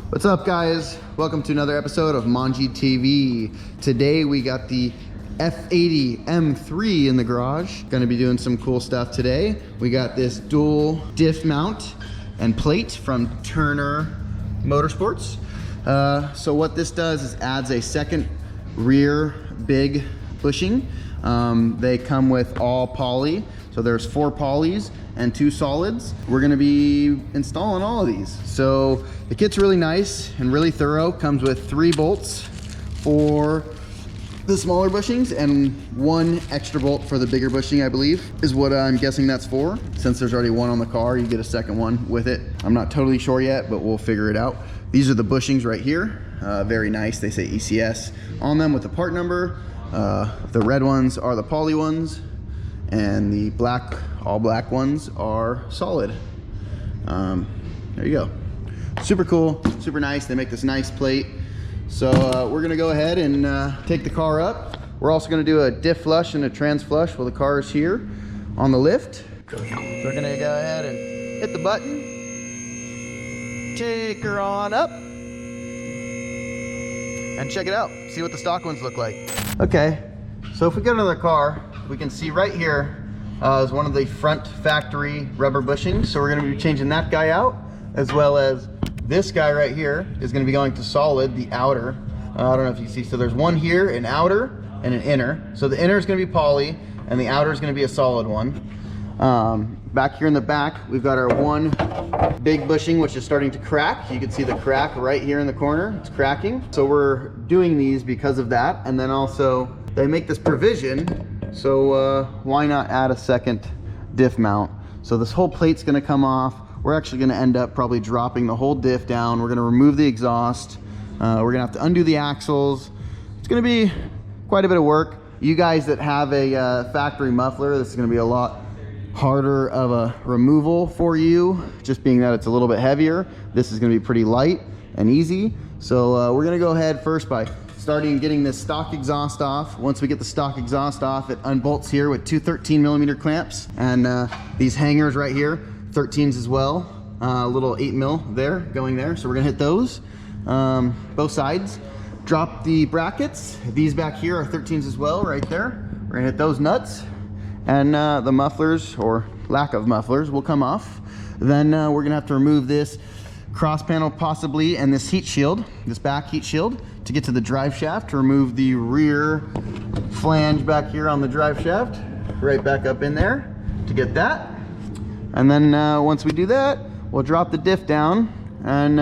What's up, guys? Welcome to another episode of Manji TV. Today we got the F80 M3 in the garage. Gonna be doing some cool stuff today. We got this dual diff mount and plate from Turner Motorsports. So what this does is adds a second rear big bushing. They come with all poly. So there's 4 polys and 2 solids. We're gonna be installing all of these. So the kit's really nice and really thorough. Comes with 3 bolts for the smaller bushings and 1 extra bolt for the bigger bushing, I believe, is what I'm guessing that's for. Since there's already 1 on the car, you get a second one with it. I'm not totally sure yet, but we'll figure it out. These are the bushings right here. Very nice. They say ECS on them with the part number. The red ones are the poly ones, and the all black ones are solid. There you go. Super cool, super nice. They make this nice plate. So we're gonna go ahead and take the car up. We're also gonna do a diff flush and a trans flush while the car is here on the lift. So we're gonna go ahead and hit the button, take her on up, and check it out. See what the stock ones look like. Okay, so if we get another car, we can see right here is one of the front factory rubber bushings. So we're gonna be changing that guy out, as well as this guy right here is gonna be going to solid, the outer. I don't know if you see, so there's one here, an outer and an inner. So the inner is gonna be poly and the outer is gonna be a solid one. Back here in the back, we've got our one big bushing, which is starting to crack. You can see the crack right here in the corner, it's cracking. So we're doing these because of that. And then also they make this provision, so why not add a second diff mount? So this whole plate's gonna come off. We're actually gonna end up probably dropping the whole diff down. We're gonna remove the exhaust. We're gonna have to undo the axles. It's gonna be quite a bit of work. You guys that have a factory muffler, this is gonna be a lot harder of a removal for you, just being that it's a little bit heavier. This is gonna be pretty light and easy. So we're gonna go ahead first by starting getting this stock exhaust off. Once we get the stock exhaust off, it unbolts here with 2 13mm clamps, and these hangers right here, 13s as well, a little 8mm there going there. So we're gonna hit those both sides. Drop the brackets. These back here are 13s as well, right there. We're gonna hit those nuts, and the mufflers, or lack of mufflers, will come off. Then we're gonna have to remove this cross panel possibly, and this heat shield, this back heat shield, to get to the drive shaft, to remove the rear flange back here on the drive shaft, right back up in there to get that. And then once we do that, we'll drop the diff down, and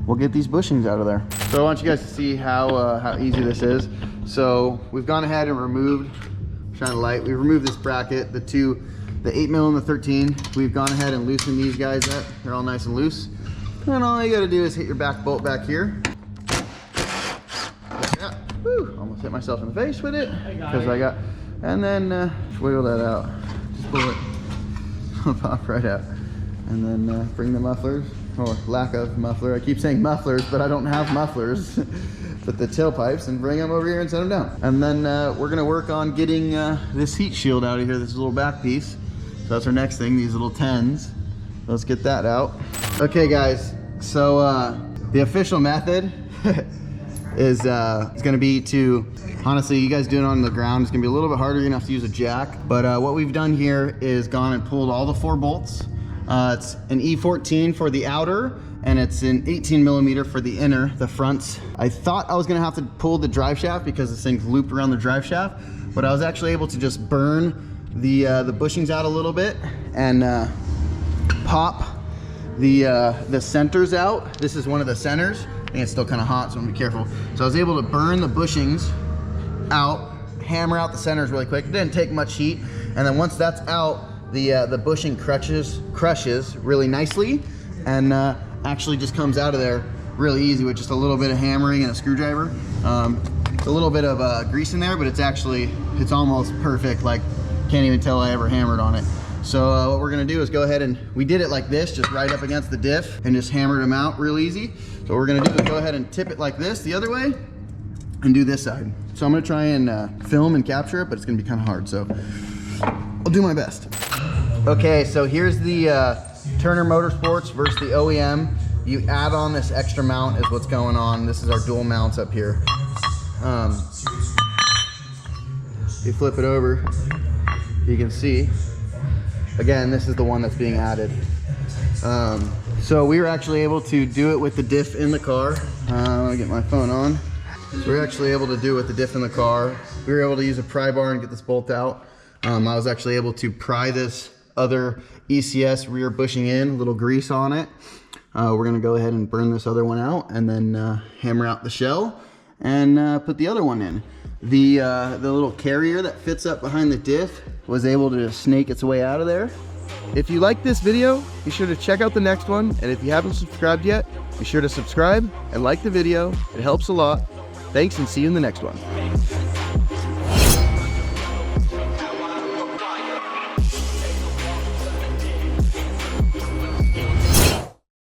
we'll get these bushings out of there. So I want you guys to see how easy this is. So we've gone ahead and removed, shine a light, we removed this bracket, the 8mm and the 13. We've gone ahead and loosened these guys up. They're all nice and loose. And all you gotta do is hit your back bolt back here. Yeah. Woo, almost hit myself in the face with it, because and then wiggle that out. Just pull it. It'll pop right out. And then bring the mufflers, or lack of muffler. I keep saying mufflers, but I don't have mufflers. But the tailpipes, and bring them over here and set them down. And then we're gonna work on getting this heat shield out of here, this little back piece. So that's our next thing, these little 10s. Let's get that out. Okay guys, so the official method is gonna be to, honestly, you guys doing it on the ground, it's gonna be a little bit harder. You're gonna have to use a jack. But what we've done here is gone and pulled all the 4 bolts. It's an E14 for the outer, and it's an 18mm for the inner, the fronts. I thought I was gonna have to pull the drive shaft because this thing's looped around the drive shaft, but I was actually able to just burn the bushings out a little bit and pop the centers out. This is one of the centers. I think it's still kind of hot, so I'm gonna be careful. So I was able to burn the bushings out, hammer out the centers really quick. It didn't take much heat, and then once that's out, the bushing crushes really nicely, and actually just comes out of there really easy with just a little bit of hammering and a screwdriver. It's a little bit of grease in there, but it's almost perfect. Like, can't even tell I ever hammered on it. So what we're gonna do is go ahead, and we did it like this, just right up against the diff, and just hammered them out real easy. So what we're gonna do is go ahead and tip it like this the other way, and do this side. So I'm gonna try and film and capture it, but it's gonna be kind of hard, so I'll do my best. Okay, so here's the Turner Motorsports versus the OEM You add on this extra mount is what's going on. This is our dual mounts up here. You flip it over, you can see, again, this is the one that's being added. So we were actually able to do it with the diff in the car. Let me get my phone on. So we were actually able to do it with the diff in the car. We were able to use a pry bar and get this bolt out. I was actually able to pry this other ECS rear bushing in, a little grease on it. We're gonna go ahead and burn this other one out and then hammer out the shell and put the other one in. The little carrier that fits up behind the diff was able to snake its way out of there. If you like this video, be sure to check out the next one, and if you haven't subscribed yet, be sure to subscribe and like the video. It helps a lot. Thanks, and see you in the next one.